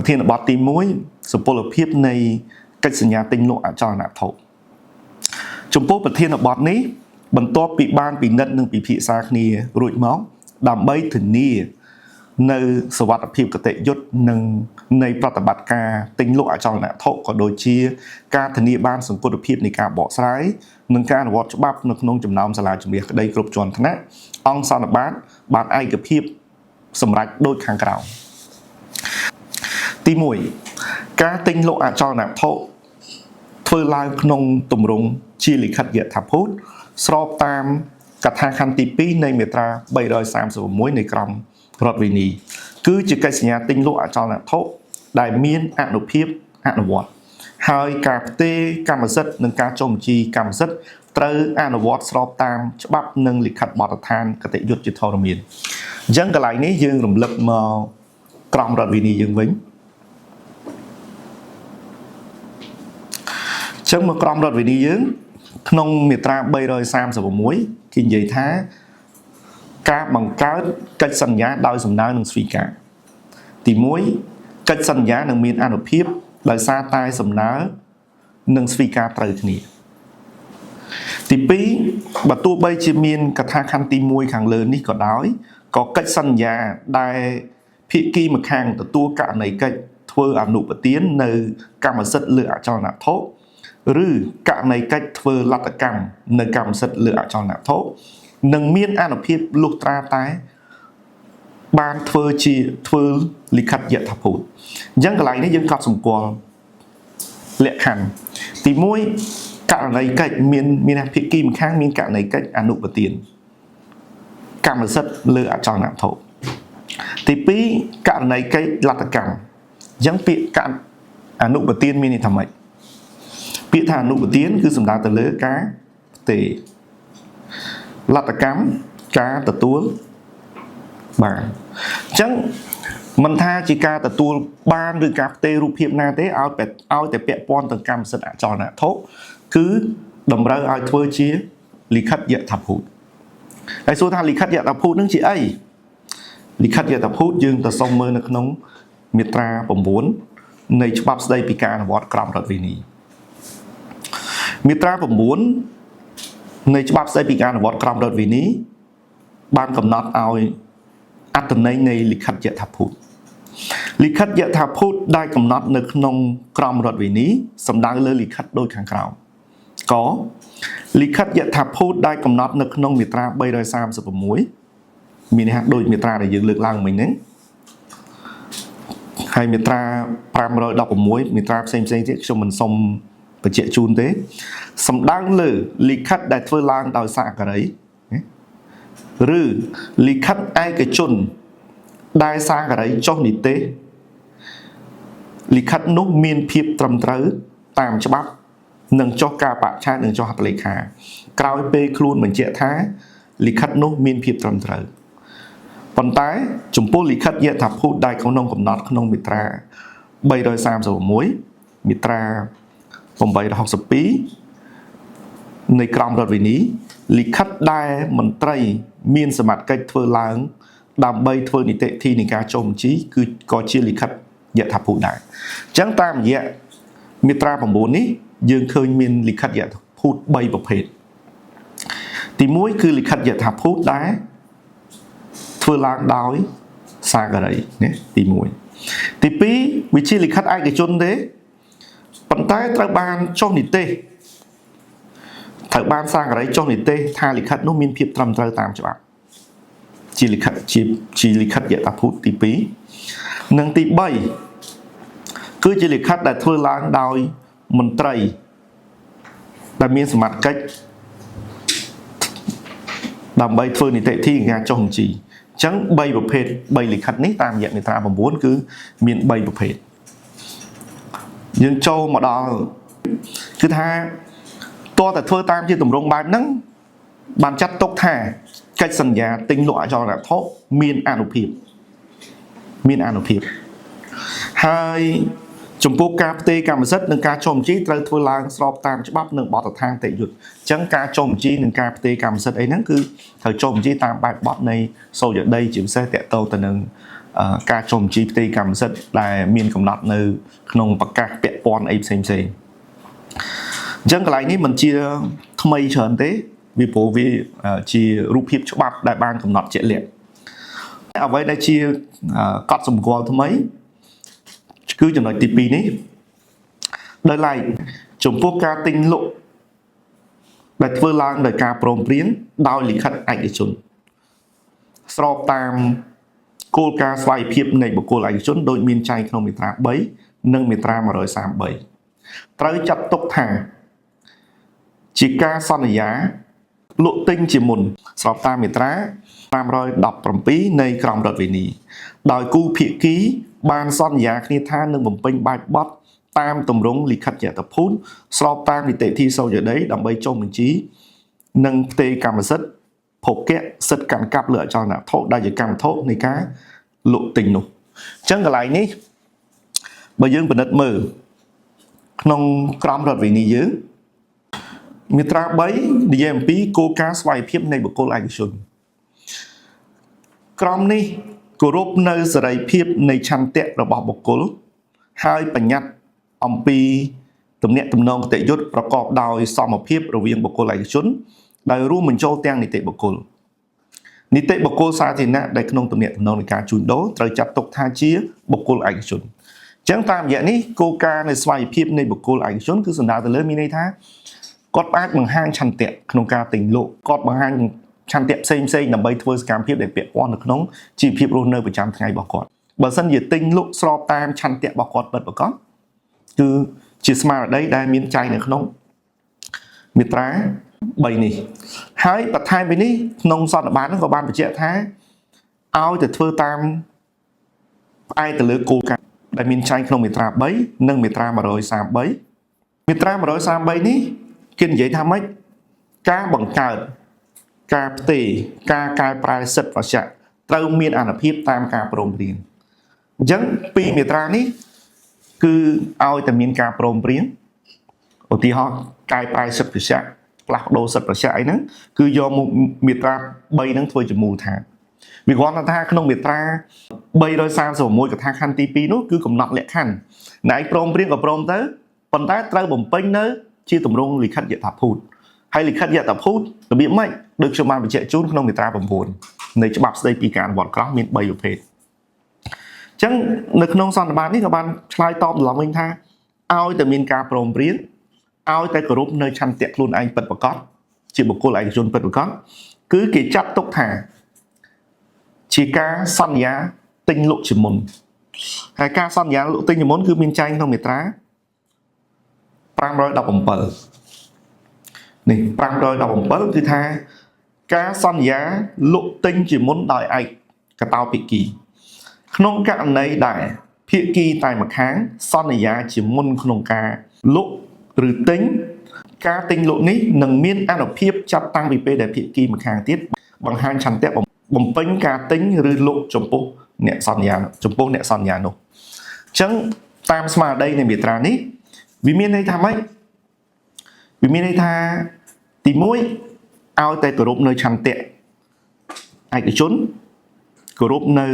ប្រធានបទទី1សុពលភាពនៃកិច្ចសញ្ញាទិញលក់អចលនធុចំពោះប្រធានបទនេះបន្ទាប់ពីបានពិនិត្យនិងពិភាក្សាគ្នារួចមកដើម្បីធានានៅសវត្ថិភាពគតិយុត្តនិងនៃប្រតិបត្តិការទិញលក់អចលនធុក៏ដូចជាការធានាបានសង្គមភាពនៃការបកស្រាយនិងការអនុវត្តច្បាប់នៅក្នុងចំណោមសាលាជំនះក្តីគ្រប់ជាន់ថ្នាក់អង្គសន្និបាតបានឯកភាពសម្រេចដូចខាងក្រោមទី1ការទិញលក់អចលនធុធ្វើឡើងក្នុងទម្រង់ជាលិខិតយថាភូតស្របតាមកថាខណ្ឌទី2នៃមាត្រា336នៃក្រមរដ្ឋវិន័យគឺជាកិច្ចសញ្ញាទិញលក់អចលនធុដែលមានអនុភាពអនុវត្តហើយការផ្ទេរកម្មសិទ្ធិនិងការចុះបញ្ជីកម្មសិទ្ធិត្រូវអនុវត្តស្របតាមច្បាប់និងលិខិតបទដ្ឋានគតិយុត្តជាធរមានអញ្ចឹងកន្លែងនេះយើងរំលឹកមកក្រមរដ្ឋវិន័យយើងវិញចឹងមកក្រមរដ្ឋវិន័យយើងក្នុងមាត្រា336គេនិយាយថាការបង្កើតកិច្ចសន្យាដោយសំណើនិងស្វីការទី1កិច្ចសន្យានឹងមានអនុភាពដោយសារតែសំណើនិងស្វីការត្រូវគ្នាទី2បើទោះបីជាមានកថាខណ្ឌទី1ខាងលើនេះក៏ដោយក៏កិច្ចសន្យាដែលភាគីម្ខាងទទួលករណីកិច្ចធ្វើអនុប្រទាននៅកម្មសិទ្ធិលើអចលនធុឬករណីកិច្ចធ្វើលទ្ធកម្មនៅកម្មសិទ្ធិលើអចលនធុនឹងមានអនុភាពលុះត្រាតែបានធ្វើលិខិតយថាភូតអញ្ចឹងកន្លែងនេះយើងកត់សម្គាល់លក្ខខណ្ឌទី1ករណីកិច្ចមានភាគីម្ខាងមានករណីកិច្ចអនុប្រទានកម្មសិទ្ធិលើអចលនធុទី2ករណីកិច្ចលទ្ធកម្មអញ្ចឹងពាក្យករអនុប្រទានមានន័យថាម៉េចពាក្យថាអនុប្រទានគឺសំដៅទៅលើការផ្ទេរលទ្ធកម្មការទទួលបានអញ្ចឹងមិនថាជាការទទួលបានឬការផ្ទេររូបភាពណាទេឲ្យតែពាក់ព័ន្ធទៅកម្មសិទ្ធិអចលនធុគឺតម្រូវឲ្យធ្វើជាលិខិតយថាភូតហើយសួរថាលិខិតយថាភូតនឹងជាអីលិខិតយថាភូតយើងទៅសុំមើលនៅក្នុងមាត្រា9នៃច្បាប់ស្តីពីការអនុវត្តក្រមរដ្ឋវិន័យមាត្រា9នៃច្បាប់ស្តីពីការអនុវត្តក្រមរដ្ឋវិន័យបានកំណត់ឲ្យអត្ថន័យនៃលិខិតយថាភូតលិខិតយថាភូតដែលកំណត់នៅក្នុងក្រមរដ្ឋវិន័យសំដៅលើលិខិតដូចខាងក្រោមកលិខិតយថាភូតដែលកំណត់នៅក្នុងមាត្រា336មានន័យថាដូចមាត្រាដែលយើងលើកឡើងមិញហ្នឹងហើយមាត្រា516មាត្រាផ្សេងទៀតខ្ញុំមិនសុំបញ្ជាក់ជូនទេសំដៅលើលិខិតដែលធ្វើឡើងដោយសាករីឬលិខិតឯកជនដែលសាករីចុះនិទេសលិខិតនោះមានភាពត្រឹមត្រូវតាមច្បាប់និងចុះការបច្ឆេទនិងចុះហត្ថលេខាក្រោយពេលខ្លួនបញ្ជាក់ថាលិខិតនោះមានភាពត្រឹមត្រូវប៉ុន្តែចំពោះលិខិតយថាភូតដែលក្នុងកំណត់ក្នុងមាត្រា336មាត្រា862នៃក្រមរដ្ឋវិន័យលិខិតដែលមន្ត្រីមានសមត្ថកិច្ចធ្វើឡើងដើម្បីធ្វើនីតិវិធីនៃការចុះបញ្ជីគឺក៏ជាលិខិតយថាភូតដែរអញ្ចឹងតាមរយៈមាត្រា9នេះយើងឃើញមានលិខិតយថាភូត3ប្រភេទទី1គឺលិខិតយថាភូតដែលធ្វើឡើងដោយសាករីណាទី1ទី2វាជាលិខិតឯកជនទេប៉ុន្តែត្រូវបានចុះនិទេសត្រូវបានសាករីចុះនិទេសថាលិខិតនោះមានភាពត្រឹមត្រូវតាមច្បាប់ជាលិខិតយថាភូតទី2និងទី3គឺជាលិខិតដែលធ្វើឡើងដោយមន្ត្រីដែលមានសមត្ថកិច្ចដើម្បីធ្វើនីតិវិធីការចុះបញ្ជីអញ្ចឹង3ប្រភេទ3លិខិតនេះតាមរយៈមាត្រា9គឺមាន3ប្រភេទយើងចូលមកដល់គឺថាតើតែធ្វើតាមជាទម្រង់បែបហ្នឹងបានចាត់ទុកថាកិច្ចសន្យាទិញលក់អចលនធុមានអនុភាពហើយចំពោះការផ្ទេរកម្មសិទ្ធិនិងការចុះបញ្ជីត្រូវធ្វើឡើងស្របតាមច្បាប់និងបទដ្ឋានគតិយុត្តអញ្ចឹងការចុះបញ្ជីនិងការផ្ទេរកម្មសិទ្ធិអីហ្នឹងគឺត្រូវចុះបញ្ជីតាមបែបបទនៃសូរ្យដីជាពិសេសតកតទៅនឹង ការចុះបញ្ជីផ្ទៃកម្មសិទ្ធិដែលមានកំណត់នៅក្នុងប្រកាសពាក់ព័ន្ធអីផ្សេងៗអញ្ចឹងកន្លែងនេះមិនជាថ្មីច្រើនទេវាព្រោះវាជារូបភាពច្បាប់ដែលបានកំណត់ជាក់លាក់អ្វីដែលជាកត់សម្គាល់ថ្មីគឺចំណុចទី2នេះដោយឡែកចំពោះការទិញលក់ដែលធ្វើឡើងដោយការព្រមព្រៀងដោយលិខិតឯកជនស្របតាមគោលការណ៍ស្វ័យភាពនៃបុគ្គលឯកជនដោយមានចែងក្នុងមាត្រា3និងមាត្រា133ត្រូវចាត់ទុកថាជាការសន្យាលក់ទិញជាមុនស្របតាមមាត្រា517នៃក្រមរដ្ឋវិន័យដោយគូភាគីបានសន្យាគ្នាថានឹងបំពេញបែបបទតាមទម្រង់លិខិតយត្តភូតស្របតាមនីតិវិធីសូចដីដើម្បីចុះបញ្ជីនិងផ្ទេរកម្មសិទ្ធិភោគៈសិទ្ធិកម្មកាប់លើអចលនវត្ថុដែលជាកម្មវត្ថុនៃការលក់ទិញនោះអញ្ចឹងកន្លែងនេះបើយើងពិនិត្យមើលក្នុងក្រមរដ្ឋវិន័យយើងមាត្រា3និយាយអំពីគោលការណ៍ស្វ័យភាពនៃបុគ្គលឯកជនក្រមនេះគោរពនៅសេរីភាពនៃឆន្ទៈរបស់បុគ្គលហើយបញ្ញត្តិអំពីទំនាក់ទំនងគតិយុត្តប្រកបដោយសមភាពរវាងបុគ្គលឯកជនដែលរួមបញ្ចូលទាំងនីតិបុគ្គលនីតិបុគ្គលសាធារណៈដែលក្នុងទំនាក់ទំនងនៃការជួញដូរត្រូវចាត់ទុកថាជាបុគ្គលឯកជនអញ្ចឹងតាមរយៈនេះគោលការណ៍នៃស្វ័យភាពនៃបុគ្គលឯកជនគឺសំដៅទៅលើមានន័យថាគាត់អាចបង្ហាញឆន្ទៈក្នុងការទិញលក់គាត់បង្ហាញឆន្ទៈផ្សេងដើម្បីធ្វើសកម្មភាពដែលពាក់ព័ន្ធនៅក្នុងជីវភាពរស់នៅប្រចាំថ្ងៃរបស់គាត់បើសិនជាទិញលក់ស្របតាមឆន្ទៈរបស់គាត់ពិតប្រាកដគឺជាស្មារតីដែលមានចែងនៅក្នុងមាត្រា3នេះហើយបន្ថែមពីនេះក្នុងសន្និបាតនោះក៏បានបញ្ជាក់ថាឲ្យទៅធ្វើតាមផ្អែកទៅលើគោលការណ៍ដែលមានចែងក្នុងមាត្រា3និងមាត្រា133មាត្រា133នេះគេនិយាយថាម៉េចការបង្កើតការផ្ទេរការកែប្រែសិទ្ធិប្រជាត្រូវមានអានុភាពតាមការព្រមព្រៀងអញ្ចឹងពីមាត្រានេះគឺឲ្យតែមានការព្រមព្រៀងឧទាហរណ៍កែប្រែសិទ្ធិប្រជាផ្លាស់ប្ដូរសិទ្ធិប្រជាអីហ្នឹងគឺយកមាត្រា3ហ្នឹងធ្វើជាមូលដ្ឋានវាគ្រាន់តែថាក្នុងមាត្រា336កថាខណ្ឌទី2នោះគឺកំណត់លក្ខខណ្ឌណែឯងព្រមព្រៀងក៏ព្រមទៅប៉ុន្តែត្រូវបំពេញនៅជាទម្រង់លិខិតយថាភូតហើយលិខិតយថាភូតរបៀបម៉េចដូចខ្ញុំបានបញ្ជាក់ជូនក្នុងមាត្រា9នៃច្បាប់ស្តីពីការអនុវត្តក្រមមាន3ប្រភេទអញ្ចឹងនៅក្នុងសន្និបាតនេះក៏បានឆ្លើយតបឡើងវិញថាឲ្យតែមានការព្រមព្រៀងឲ្យតែគោរពនៅឆន្ទៈខ្លួនឯងពិតប្រាកដជាបុគ្គលឯកជនពិតប្រាកដគឺគេចាត់ទុកថាជាការសន្យាទិញលក់ជាមុនហើយការសន្យាលក់ទិញជាមុនគឺមានចែងក្នុងមាត្រា517នេះ517គឺថាការសន្យាលក់ទិញជាមុនដោយឯកតោភាគីក្នុងករណីដែលភាគីតែម្ខាងសន្យាជាមុនក្នុងការលក់ឬទិញការទិញលក់នេះនឹងមានអានុភាពចាប់តាំងពីពេលដែលភាគីម្ខាងទៀតបង្ហាញឆន្ទៈបំពេញការទិញឬលក់ចំពោះអ្នកសន្យានោះអញ្ចឹងតាមស្មារតីនៃមាត្រានេះវាមានន័យថាម៉េចវាមានន័យថាទី1ឲ្យតែគោរពនៅឆន្ទៈឯកជនគោរពនៅ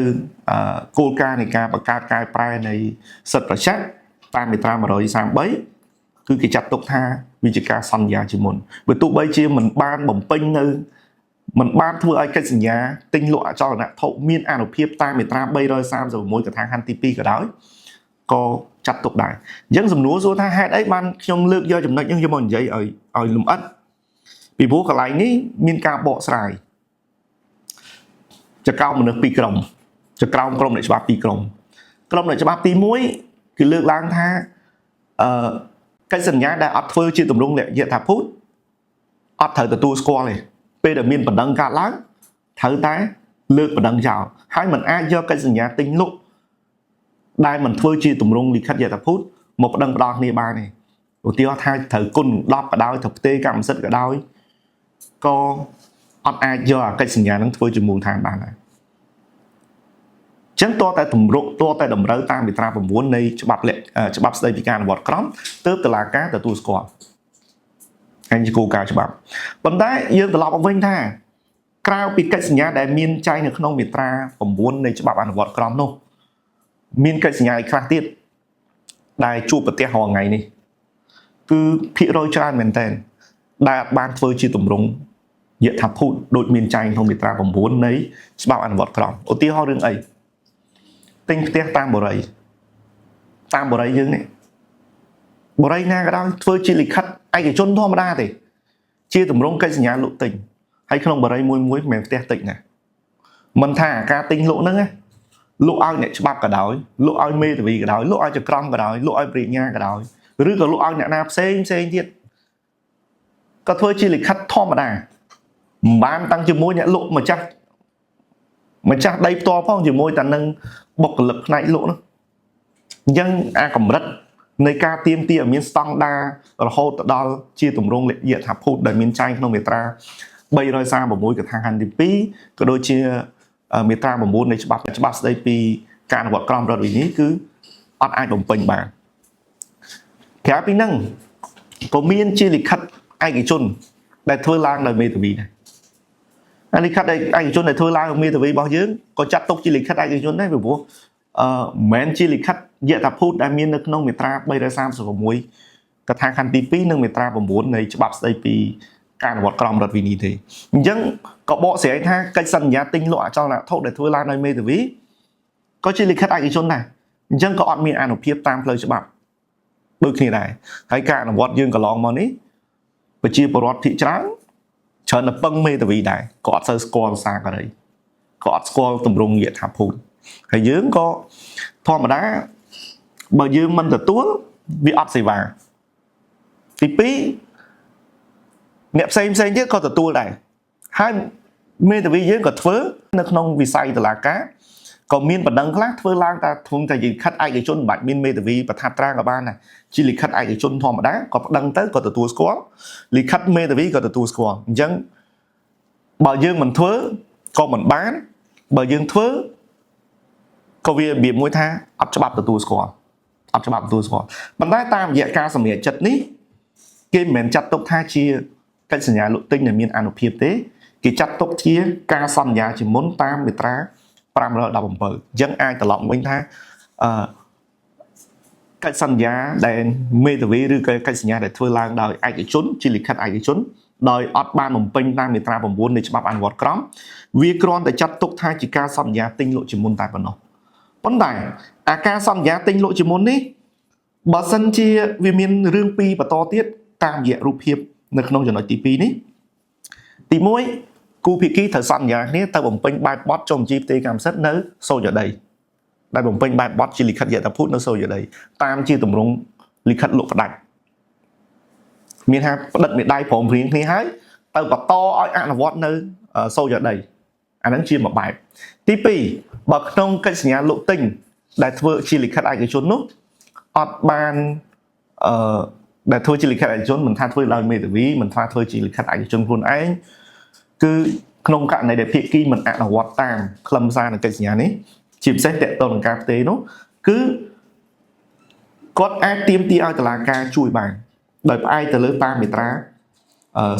គោលការណ៍នៃការបង្កើតកែប្រែនៃសិទ្ធិប្រជាតាមមាត្រា133គឺគេចាត់ទុកថាវាជាការសន្យាជាមុនបើទោះបីជាមិនបានបំពេញនៅមិនបានធ្វើឲ្យកិច្ចសន្យាទិញលក់អចលនវត្ថុមានអានុភាពតាមមាត្រា336កថាខណ្ឌទី2ក៏ដោយក៏ចាត់ទុកដែរអញ្ចឹងសំណួរសួរថាហេតុអីបានខ្ញុំលើកយកចំណុចនេះយកមកនិយាយឲ្យលម្អិតពីព្រោះកន្លែងនេះមានការបកស្រាយចក្រមមនុស្ស2ក្រុមចក្រមក្រុមអ្នកច្បាប់2ក្រុមអ្នកច្បាប់ទី1គឺលើកឡើងថាកិច្ចសន្យាដែលអត់ធ្វើជាទម្រង់យថាភូតអត់ត្រូវទទួលស្គាល់ទេពេលដែលមានបណ្ដឹងកើតឡើងត្រូវតែលើកបណ្ដឹងចោលហើយមិនអាចយកកិច្ចសញ្ញាទិញលក់ដែលមិនធ្វើជាទម្រង់លិខិតយថាភូតមកបណ្ដឹងផ្ដល់គ្នាបានទេឧទាហរណ៍ថាត្រូវគុណ10ក៏ដោយត្រូវផ្ទេរកម្មសិទ្ធិក៏ដោយក៏អត់អាចយកកិច្ចសញ្ញានឹងធ្វើជាមូលដ្ឋានបានដែរចឹងតើតែតម្រូវតាមមាត្រា9នៃច្បាប់ស្តីពីការអនុវត្តក្រមទើបតុលាការទទួលស្គាល់ហើយជាគោលការណ៍ច្បាប់ប៉ុន្តែយើងត្រឡប់មកវិញថា ក្រៅពីកិច្ចសញ្ញាដែលមានចែងនៅក្នុងមាត្រា9នៃច្បាប់អនុវត្តក្រមនោះមានកិច្ចសញ្ញាខ្លះទៀតដែលជួបប្រទះរាល់ថ្ងៃនេះគឺភាគរយច្រើនមែនទែនដែលបានធ្វើជាទម្រង់យថាភូតដូចមានចែងក្នុងមាត្រា9នៃច្បាប់អនុវត្តក្រមឧទាហរណ៍រឿងអីទិញផ្ទះតាមបរិយាយើងនេះបរិយាណាក៏ដោយធ្វើជាលិខិតឯកជនធម្មតាទេជាទម្រង់កិច្ចសញ្ញាលក់ទិញហើយក្នុងបរិយាមួយមិនមែនផ្ទះតិចណាមិនថាការទិញលក់ហ្នឹងណាលក់ឲ្យអ្នកច្បាប់ក៏ដោយលក់ឲ្យមេធាវីក៏ដោយលក់ឲ្យចក្រមក៏ដោយលក់ឲ្យប្រាជ្ញាក៏ដោយឬក៏លក់ឲ្យអ្នកណាផ្សេងទៀតក៏ធ្វើជាលិខិតធម្មតាមិនបានតាំងជាមួយអ្នកលក់ម្ចាស់ដីផ្ទាល់ផងជាមួយតែនឹងបុគ្គលិកផ្នែកលក់នោះអញ្ចឹងអាកម្រិតនៃការទៀមទាឲ្យមានស្តង់ដារហូតទៅដល់ជាទម្រង់យថាភូតដែលមានចែងក្នុងមាត្រា336កថាខណ្ឌទី2ក៏ដូចជាមាត្រា9នៃច្បាប់ស្តីពីការអនុវត្តក្រមរដ្ឋវិន័យគឺអត់អាចបំពេញបានក្រៅពីហ្នឹងក៏មានជាលិខិតឯកជនដែលធ្វើឡើងដោយមេធាវីដែរលិខិតឯកជនដែលធ្វើឡើងដោយមេធាវីរបស់យើងក៏ចាត់ទុកជាលិខិតឯកជនដែរពីព្រោះមិនមែនជាលិខិតយថាភូតដែលមាននៅក្នុងមាត្រា336កថាខណ្ឌទី2និងមាត្រា9នៃច្បាប់ស្តីពីការអនុវត្តក្រមរដ្ឋវិន័យទេអញ្ចឹងក៏បកស្រាយថាកិច្ចសន្យាទិញលក់អចលនវត្ថុដែលធ្វើឡើងដោយមេធាវីក៏ជាលិខិតឯកជនដែរអញ្ចឹងក៏អត់មានអានុភាពតាមផ្លូវច្បាប់ដូចគ្នាដែរហើយការអនុវត្តយើងកន្លងមកនេះប្រជាពលរដ្ឋភាគច្រើនតែពឹងមេធាវីដែរក៏អត់សូវស្គាល់ភាសាកូរ៉េក៏អត់ស្គាល់ទម្រង់យថាភូតហើយយើងក៏ធម្មតាបើយើងមិនទទួលវាអត់សេវាទី2អ្នកផ្សេងទៀតក៏ទទួលដែរហើយមេធាវីយើងក៏ធ្វើនៅក្នុងវិស័យតុលាការក៏មានបណ្ដឹងខ្លះធ្វើឡើងតែធំតែលិខិតឯកជនមិនបាច់មានមេធាវីប្រថាប់ត្រាក៏បានដែរជាលិខិតឯកជនធម្មតាក៏ប្តឹងទៅក៏ទទួលស្គាល់លិខិតមេធាវីក៏ទទួលស្គាល់អញ្ចឹងបើយើងមិនធ្វើក៏មិនបានបើយើងធ្វើក៏វារបៀបមួយថាអត់ច្បាប់ទទួលស្គាល់ប៉ុន្តែតាមរយៈការសម្រេចចិត្តនេះគេមិនមែនចាត់ទុកថាជាកិច្ចសញ្ញាលក់ទិញដែលមានអានុភាពទេគេចាត់ទុកជាការសន្យាជាមុនតាមមាត្រា517អញ្ចឹងអាចត្រឡប់វិញថាកិច្ចសន្យាដែលមេធាវីឬក៏កិច្ចសញ្ញាដែលធ្វើឡើងដោយឯកជនជាលិខិតឯកជនដោយអត់បានបំពេញតាមមាត្រា9នៃច្បាប់អនុវត្តក្រមវាគ្រាន់តែចាត់ទុកថាជាការសន្យាទិញលក់ជាមុនតែប៉ុណ្ណោះប៉ុន្តែអាការសន្យាទិញលក់ជាមុននេះបើសិនជាវាមានរឿងពីរបន្តទៀតតាមរយៈរូបភាពនៅក្នុងចំណុចទី2នេះទី1គូភាគីត្រូវសន្យាគ្នាទៅបំពេញបែបបទចុះបញ្ជីផ្ទេរកម្មសិទ្ធិនៅសូចដីដែលបំពេញបែបបទជាលិខិតយថាភូតនៅសូចដីតាមជាទម្រង់លិខិតលក់ផ្ដាច់មានថាផ្ដិតមេដៃព្រមព្រៀងគ្នាហើយទៅបន្តឲ្យអនុវត្តនៅសូចដីអាហ្នឹងជាមួយបែបទី2បើក្នុងកិច្ចសញ្ញាលក់ទិញដែលធ្វើជាលិខិតឯកជននោះអត់បានដែលធ្វើជាលិខិតឯកជនមិនថាធ្វើដោយមេធាវីមិនថាធ្វើជាលិខិតឯកជនខ្លួនឯងគឺក្នុងករណីដែលភាគីមិនអនុវត្តតាមខ្លឹមសារនៃកិច្ចសញ្ញានេះជាពិសេសតកតងនឹងការផ្ទេរនោះគឺគាត់អាចទាមទារឲ្យតុលាការជួយបានដោយផ្អែកទៅលើតាមមាត្រា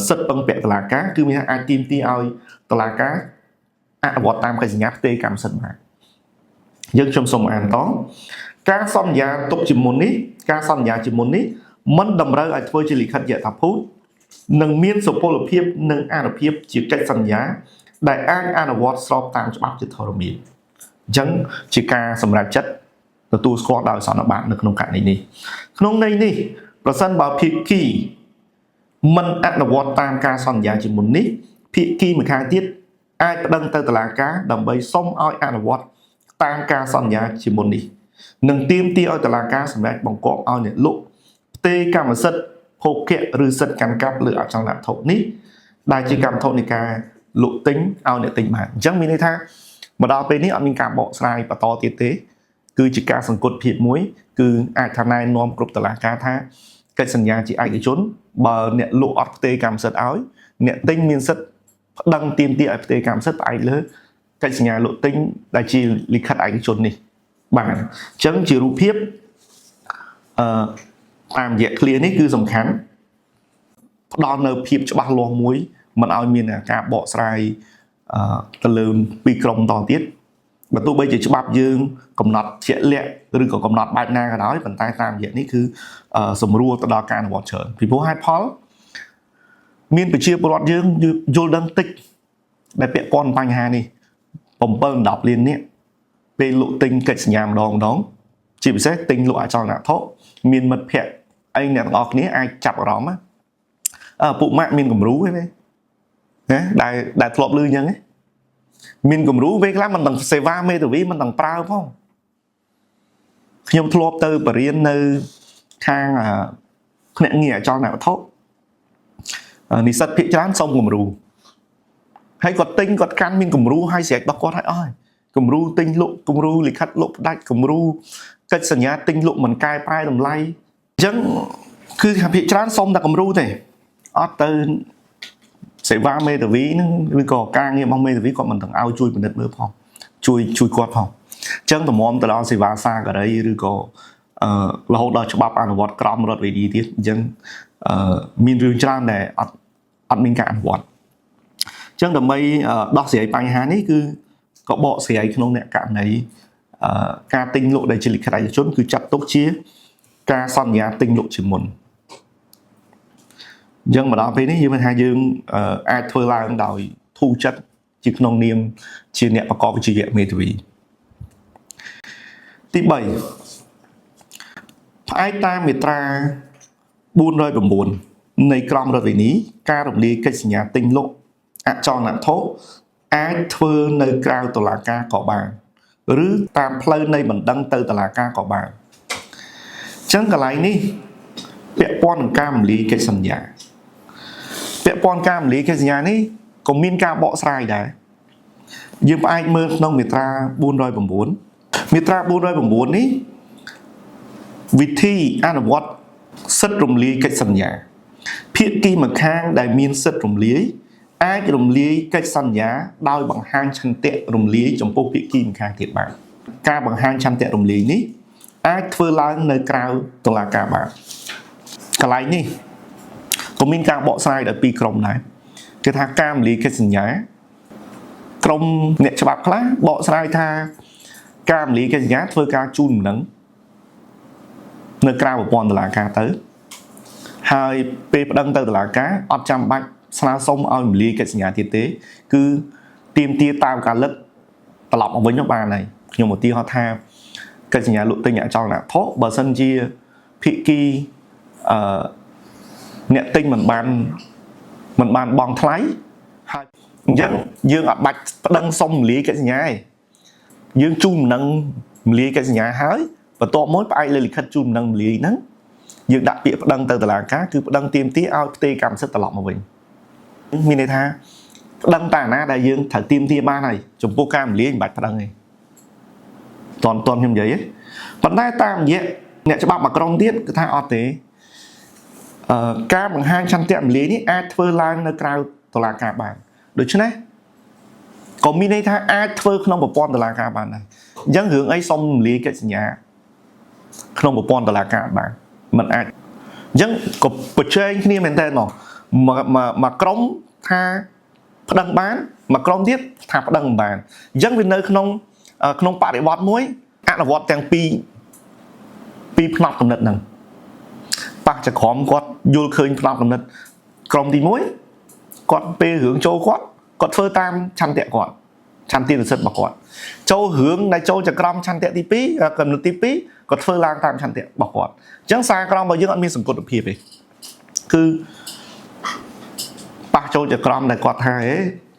សិទ្ធិពឹងពាក់តុលាការគឺមានអាចទាមទារឲ្យតុលាការអនុវត្តតាមកិច្ចសញ្ញាផ្ទេរកម្មសិទ្ធិបានយើងខ្ញុំសូមអានតការសន្យាទុកជាមុននេះមិនតម្រូវឲ្យធ្វើជាលិខិតយថាភូតនិងមានសុពលភាពនិងអានុភាពជាកិច្ចសន្យាដែលអាចអនុវត្តស្របតាមច្បាប់ជាធរមានអញ្ចឹងជាការសម្រេចចិត្តទទួលស្គាល់ដោយសន្និបាតនៅក្នុងករណីនេះក្នុងន័យនេះប្រសិនបើភាគីមិនអនុវត្តតាមការសន្យាជាមុននេះភាគីម្ខាងទៀតអាចប្តឹងទៅតុលាការដើម្បីសុំឲ្យអនុវត្តតាមការសន្យាជាមុននេះនិងទាមទារឲ្យតុលាការសម្រេចបង្គាប់ឲ្យអ្នកលក់ផ្ទេរកម្មសិទ្ធិភោគៈឬសិទ្ធិកាន់កាប់លើអចលនវត្ថុនេះដែលជាកម្មវត្ថុនៃការលក់ទិញឲ្យអ្នកទិញបានអញ្ចឹងមានន័យថាមកដល់ពេលនេះអត់មានការបកស្រាយបន្តទៀតទេគឺជាការសង្កត់ភាពមួយគឺអាចថាណែនាំគ្រប់តុលាការថាកិច្ចសន្យាជាឯកជនបើអ្នកលក់អត់ផ្ទេរកម្មសិទ្ធិឲ្យអ្នកទិញមានសិទ្ធិប្តឹងទាមទារឲ្យផ្ទេរកម្មសិទ្ធិផ្អែកលើកិច្ចសញ្ញាលក់ទិញដែលជាលិខិតឯកជននេះបានអញ្ចឹងជារូបភាពតាមរយៈ clear នេះគឺសំខាន់ផ្ដល់នៅភាពច្បាស់លាស់មួយមិនឲ្យមានការបកស្រាយ ទៅលើពីក្រុមតទៀតបើទោះបីជាច្បាប់យើងកំណត់ជាក់លាក់ឬក៏កំណត់បែបណាក៏ដោយប៉ុន្តែតាមរយៈនេះគឺសម្រួលទៅដល់ការអនុវត្តច្រើនពីព្រោះហេតុផលមានប្រជាពលរដ្ឋយើងយល់ដឹងតិចដែលពាក់ព័ន្ធបញ្ហានេះ7-10 លាននេះពេលលក់ទិញកិច្ចសញ្ញាម្ដងជាពិសេសទិញលក់អចលនវត្ថុមានមិត្តភ័ក្តិអីអ្នកទាំងអស់គ្នាអាចចាប់អារម្មណ៍ពួកម៉ាក់មានគំរូទេណាដែលធ្លាប់ឮអញ្ចឹងមានគំរូពេលខ្លះមិនដឹងសេវាមេធាវីមិនដឹងប្រើផងខ្ញុំធ្លាប់ទៅបរៀននៅខាងភ្នាក់ងារអចលនវត្ថុនិស្សិតភាគច្រើនសុំគំរូហើយគាត់ទិញគាត់កាន់មានគំរូហើយស្រែករបស់គាត់ឲ្យអស់គំរូទិញលក់គំរូលិខិតលក់ផ្ដាច់គំរូកិច្ចសញ្ញាទិញលក់មិនកែប្រែតម្លៃអញ្ចឹងគឺថាភាគច្រើនសុំតែគំរូទេអត់ទៅសេវាមេធាវីហ្នឹងឬក៏ការងាររបស់មេធាវីគាត់មិនទាំងឲ្យជួយពិនិត្យមើលផងជួយគាត់ផងអញ្ចឹងតម្រាំទៅដល់សេវាសាការីឬក៏រហូតដល់ច្បាប់អនុវត្តក្រមរដ្ឋវិធីទៀតអញ្ចឹងមានរឿងច្រើនដែលអត់មានការអនុវត្តអញ្ចឹងដើម្បីដោះស្រាយបញ្ហានេះគឺក៏បកស្រាយក្នុងអ្នកករណីការទិញលក់ដែលជាលិខិតឯកជនគឺចាត់ទុកជាការសន្យាទិញលក់ជាមុនអញ្ចឹងមកដល់ពេលនេះយើងមិនថាយើងអាចធ្វើឡើងដោយធូរចិត្តជាក្នុងនាមជាអ្នកប្រកបវិជ្ជាមេធាវីទី3ផ្អែកតាមមាត្រា409នៃក្រមរដ្ឋវិន័យការរំលាយកិច្ចសញ្ញាទិញលក់អចលនវត្ថុអាចធ្វើនៅក្រៅតុលាការក៏បានឬតាមផ្លូវនៃបណ្ដឹងទៅតុលាការក៏បានអញ្ចឹងកន្លែងនេះពាក់ព័ន្ធនឹងការរំលាយកិច្ចសន្យាពាក់ព័ន្ធការរំលាយកិច្ចសញ្ញានេះក៏មានការបកស្រាយដែរយើងផ្អែកមើលក្នុងមាត្រា409មាត្រា409នេះវិធីអនុវត្តសិទ្ធិរំលាយកិច្ចសន្យាភាគីម្ខាងដែលមានសិទ្ធិរំលាយអាចរំលាយកិច្ចសន្យាដោយបង្ហាញឆន្ទៈរំលាយចំពោះភាគីម្ខាងទៀតបានការបង្ហាញឆន្ទៈរំលាយនេះអាចធ្វើឡើងនៅក្រៅតុលាការបានកន្លែងនេះក៏មានការបកស្រាយដោយពីរក្រុមដែរគឺថាការរំលាយកិច្ចសញ្ញាក្រុមអ្នកច្បាប់ខ្លះបកស្រាយថាការរំលាយកិច្ចសញ្ញាធ្វើការជូនដំណឹងនៅក្រៅប្រព័ន្ធតុលាការទៅហើយពេលប្តឹងទៅតុលាការអត់ចាំបាច់ស្នើសុំឲ្យរំលាយកិច្ចសញ្ញាទៀតទេគឺទាមទារតាមការលិតត្រឡប់មកវិញនោះបានហើយខ្ញុំឧទាហរណ៍ថាកិច្ចសញ្ញាលក់ទិញអចលនវត្ថុបើសិនជាភាគីអ្នកទិញមិនបានបង់ថ្លៃហើយអញ្ចឹងយើងអត់បាច់ប្តឹងសុំរំលាយកិច្ចសញ្ញាទេយើងជូនដំណឹងរំលាយកិច្ចសញ្ញាហើយបន្ទាប់មកផ្អែកលើលិខិតជូនដំណឹងរំលាយហ្នឹងយើងដាក់ពាក្យប្តឹងទៅតុលាការគឺប្តឹងទាមទារឲ្យផ្ទេរកម្មសិទ្ធិត្រឡប់មកវិញមានន័យថាប្តឹងតាណាដែលយើងត្រូវទាមទារបានហើយចំពោះការរំលាយមិនបាច់ប្តឹងទេតន់ខ្ញុំនិយាយទេប៉ុន្តែតាមរយៈអ្នកច្បាប់មួយក្រុមទៀតគឺថាអត់ទេការបង្ហាញឆន្ទៈរំលាយនេះអាចធ្វើឡើងនៅក្រៅតុលាការបានដូច្នេះក៏មានន័យថាអាចធ្វើក្នុងប្រព័ន្ធតុលាការបានដែរអញ្ចឹងរឿងអីសុំរំលាយកិច្ចសញ្ញាក្នុងប្រព័ន្ធតុលាការបានមិនអាចអញ្ចឹងក៏ប្រជែងគ្នាមែនតើមកក្រុមថាប្តឹងបានមកក្រុមទៀតថាប្តឹងមិនបានអញ្ចឹងវានៅក្នុងបរិបទមួយអនុវត្តទាំងពីរផ្នត់គំនិតហ្នឹងប៉ះចក្រមគាត់យល់ឃើញផ្នត់គំនិតក្រុមទី1គាត់ពេលរឿងចូលគាត់ធ្វើតាមឆន្ទៈគាត់ឆន្ទៈនិស្សិតរបស់គាត់ចូលរឿងដែលចូលចក្រមឆន្ទៈទី2គំនិតទី2គាត់ធ្វើឡើងតាមឆន្ទៈរបស់គាត់អញ្ចឹងសារក្រមរបស់យើងអត់មានសង្គតភាពទេគឺប៉ះចូលចក្រមដែលគាត់ថាហេ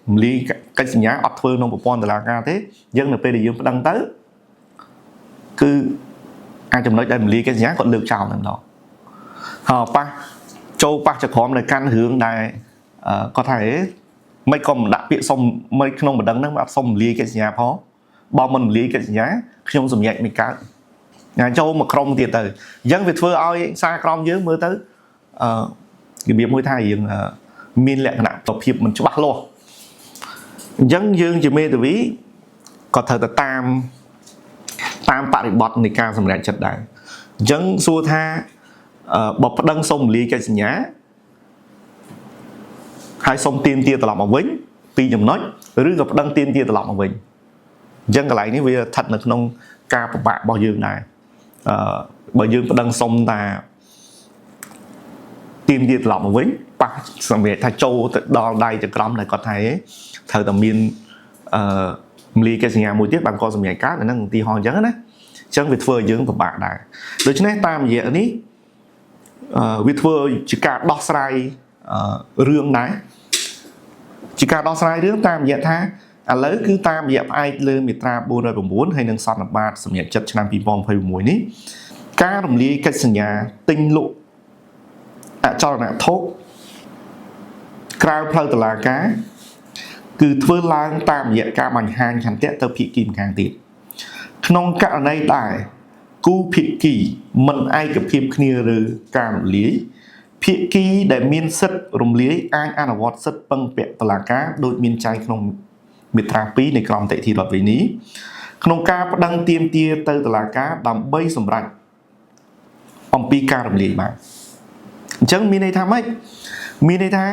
រំលាយកិច្ចសញ្ញាអត់ធ្វើក្នុងប្រព័ន្ធតុលាការទេយើងនៅពេលដែលយើងប្តឹងទៅគឺអាចចំណុចដែលរំលាយកិច្ចសញ្ញាគាត់លើកចោលតែម្ដងហើយប៉ះចក្រមដែលកាន់រឿងដែលគាត់ថាហេមិនក៏មិនដាក់ពាក្យសុំមិនក្នុងបណ្ដឹងហ្នឹងអត់សុំរំលាយកិច្ចសញ្ញាផងបើមិនរំលាយកិច្ចសញ្ញាខ្ញុំសម្រេចមិនកើតចូលមកក្រុមទៀតទៅអញ្ចឹងវាធ្វើឲ្យសារក្រមយើងមើលទៅរបៀបមួយថាយើងមានលក្ខណៈប្រភេទមិនច្បាស់លាស់អញ្ចឹងយើងជាមេធាវីក៏ត្រូវទៅតាមបរិបទនៃការសម្រេចចិត្តដែរអញ្ចឹងសួរថាបើប្តឹងសុំរំលាយកិច្ចសញ្ញាហើយសុំទាមទារត្រឡប់មកវិញ ពីចំណុចឬក៏ប្តឹងទាមទារត្រឡប់មកវិញអញ្ចឹងកន្លែងនេះវាស្ថិតនៅក្នុងការពិបាករបស់យើងដែរបើយើងប្តឹងសុំថាទាមទារត្រឡប់មកវិញប៉ះសម្រាប់ថាចូលទៅដល់ដៃចក្រមដែលគាត់ថាត្រូវតែមានមលីកិច្ចសញ្ញាមួយទៀតបានកសម្រាប់កើតអាហ្នឹងឧទាហរណ៍អញ្ចឹងណាអញ្ចឹងវាធ្វើឲ្យយើងពិបាកដែរដូច្នេះតាមរយៈនេះវាធ្វើជាការដោះស្រាយរឿងដែរជាការដោះស្រាយរឿងតាមរយៈថាឥឡូវគឺតាមរយៈផ្អែកលើមាត្រា409ហើយនិងសន្និបាតសម្រាប់ចិត្តឆ្នាំ2021នេះការរំលាយកិច្ចសញ្ញាទិញលក់អចលនធុក្រៅផ្លូវតុលាការគឺធ្វើឡើងតាមរយៈការបញ្ហាញឆន្ទៈទៅភាគីម្ខាងទៀតក្នុងករណីដែលគូភាគីមិនឯកភាពគ្នាឬការរំលាយភាគីដែលមានសិទ្ធិរំលាយអាចអនុវត្តសិទ្ធិពឹងពាក់តុលាការដោយមានចែងក្នុងមាត្រា2នៃក្រមនីតិរដ្ឋវិន័យក្នុងការប្តឹងទាមទារទៅតុលាការដើម្បីសម្រេចអំពីការរំលាយបានអញ្ចឹងមានន័យថាម៉េចមានន័យថា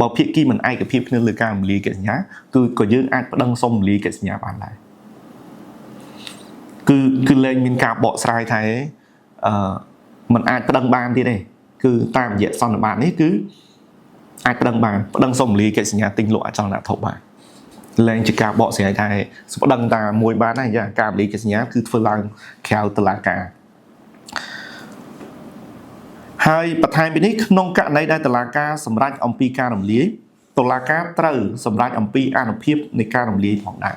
បើភាគីមិនឯកភាពគ្នាលើការរំលាយកិច្ចសញ្ញាគឺក៏យើងអាចប្តឹងសុំរំលាយកិច្ចសញ្ញាបានដែរគឺលែងមានការបកស្រាយថាมันអាចប្តឹងបានទៀតទេគឺតាមរយៈសន្និបាតនេះគឺអាចប្តឹងបានប្តឹងសុំរំលាយកិច្ចសញ្ញាទិញលក់អចលនធុបានលែងជាការបកស្រាយថាប្តឹងតាមួយបានដែរចាការរំលាយកិច្ចសញ្ញាគឺធ្វើឡើងក្រៅតុលាការហើយបន្ថែមពីនេះក្នុងករណីដែលតុលាការសម្រេចអំពីការរំលាយតុលាការត្រូវសម្រេចអំពីអនុភាពនៃការរំលាយផងដែរ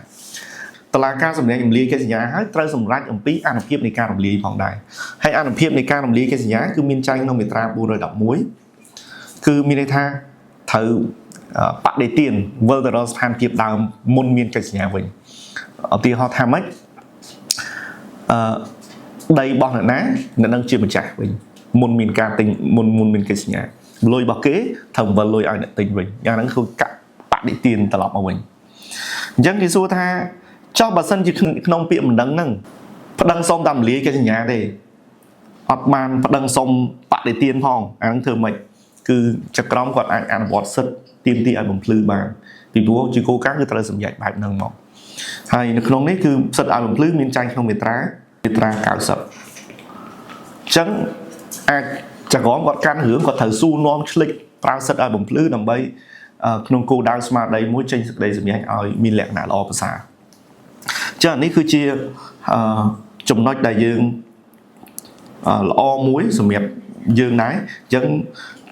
តុលាការសម្រេចរំលាយកិច្ចសញ្ញាហើយត្រូវសម្រេចអំពីអនុភាពនៃការរំលាយផងដែរហើយអនុភាពនៃការរំលាយកិច្ចសញ្ញាគឺមានចែងក្នុងមាត្រា411គឺមានន័យថាត្រូវបដិទានវិលទៅរកស្ថានភាពដើមមុនមានកិច្ចសញ្ញាវិញឧទាហរណ៍ថាម៉េចដីរបស់អ្នកណាអ្នកនឹងជាម្ចាស់វិញមុនមានការទិញមុនមានកិច្ចសញ្ញាលុយរបស់គេត្រូវវិលលុយឲ្យអ្នកទិញវិញយ៉ាងហ្នឹងគឺកាក់បដិទានត្រឡប់មកវិញអញ្ចឹងគេសួរថាចុះបើសិនជាក្នុងពាក្យមិនដឹងហ្នឹងប្តឹងសុំតាមរំលាយកិច្ចសញ្ញាទេអត់បានប្តឹងសុំបដិទានផងអាហ្នឹងធ្វើម៉េចគឺចក្រមគាត់អាចអនុវត្តសិទ្ធិទាមទារឲ្យបំភ្លឺបានពីព្រោះជាគោលការណ៍គឺត្រូវសម្រេចបែបហ្នឹងមកហើយនៅក្នុងនេះគឺសិទ្ធិឲ្យបំភ្លឺមានចែងក្នុងមាត្រា90អញ្ចឹងអាចចក្រមគាត់កាន់រឿងគាត់ត្រូវស៊ូនាំឆ្លិចប្រើសិទ្ធិឲ្យបំភ្លឺដើម្បីក្នុងគោលដៅស្មារតីមួយចេញសេចក្តីសម្រេចឲ្យមានលក្ខណៈល្អប្រសើរចឹងនេះគឺជាចំណុចដែលយើងល្អមួយសម្រាប់យើងដែរអញ្ចឹង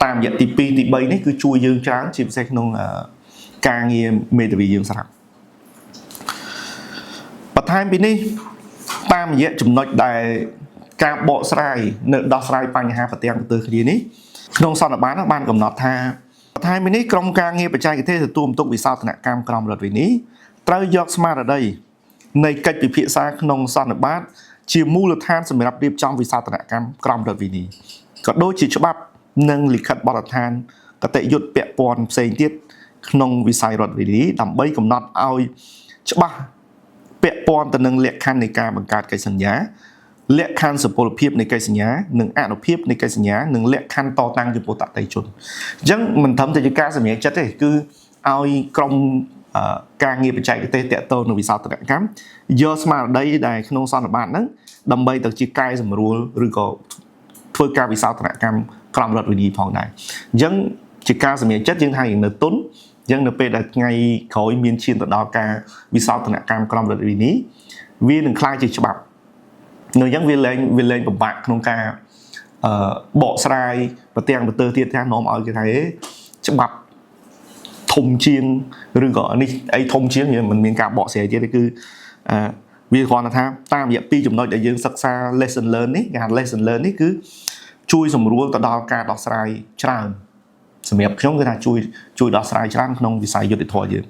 តាមរយៈទី2ទី3នេះគឺជួយយើងច្រើនជាពិសេសក្នុងការងារមេធាវីយើងស្រាប់បន្ថែមពីនេះតាមរយៈចំណុចដែលការបកស្រាយនៅដោះស្រាយបញ្ហាប្រទាំងប្រទើគ្នានេះក្នុងសន្និបាតបានកំណត់ថាបន្ថែមពីនេះក្រុមការងារបច្ចេកទេសទទួលបន្ទុកវិសោធនកម្មក្រមរដ្ឋវិន័យត្រូវយកស្មារតីនៃកិច្ចពិភាក្សាក្នុងសន្និបាតជាមូលដ្ឋានសម្រាប់រៀបចំវិសោធនកម្មក្រមរដ្ឋវិន័យក៏ដូចជាច្បាប់និងលិខិតបទដ្ឋានគតិយុត្តពាក់ព័ន្ធផ្សេងទៀតក្នុងវិស័យរដ្ឋវិន័យដើម្បីកំណត់ឲ្យច្បាស់ពាក់ព័ន្ធទៅនឹងលក្ខខណ្ឌនៃការបង្កើតកិច្ចសន្យាលក្ខខណ្ឌសុពលភាពនៃកិច្ចសញ្ញានិងអនុភាពនៃកិច្ចសញ្ញានិងលក្ខខណ្ឌតតាំងចំពោះតន្ត្រីជនអញ្ចឹងមិនត្រឹមតែជាការសម្រេចចិត្តទេគឺឲ្យក្រុមការងារបច្ចេកទេសតាក់ទងនឹងវិសោធនកម្មយកស្មារតីដែលក្នុងសន្និបាតហ្នឹងដើម្បីទៅជាកែសម្រួលឬក៏ធ្វើការវិសោធនកម្មក្រមរដ្ឋវិន័យផងដែរអញ្ចឹងជាការសម្រេចចិត្តយើងថាយើងនៅទុនអញ្ចឹងនៅពេលដែលថ្ងៃក្រោយមានឈានទៅដល់ការវិសោធនកម្មក្រមរដ្ឋវិន័យវានឹងក្លាយជាច្បាប់នៅអញ្ចឹងវាលែងពិបាកក្នុងការបកស្រាយប្រទាំងប្រទើទៀតថានាំឲ្យគេថាច្បាប់ធំជាងឬក៏នេះអីធំជាងមិនមានការបកស្រាយទៀតទេគឺវាគ្រាន់តែថាតាមរយៈពីរចំណុចដែលយើងសិក្សា lesson learn នេះគេហៅ lesson learn នេះគឺជួយសម្រួលទៅដល់ការដោះស្រាយច្រើនសម្រាប់ខ្ញុំគឺថាជួយដោះស្រាយច្រើនក្នុងវិស័យយុត្តិធម៌យើង